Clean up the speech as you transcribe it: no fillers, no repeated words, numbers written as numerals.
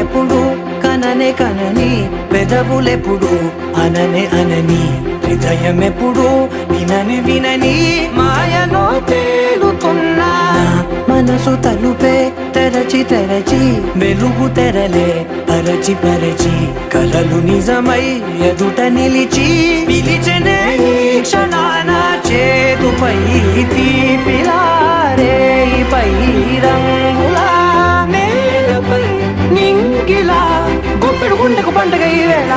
ఎప్పుడు కననే కనని పెదవులెప్పుడు అననే అనని హృదయం ఎప్పుడు వినని వినని మాయలో తేలుతున్నా మనసు తలుపే తెరచి తెరచి వెలుగు తెరలే పరచి పరచి కలలు నిజమై ఎదుట నిలిచి పిలిచనే ఈ క్షణాన చేతుపై తీపిలారే పై రంగులా నేలపై నింగిలా గుప్పెడు గుండెకు పండుగ ఈ వేళ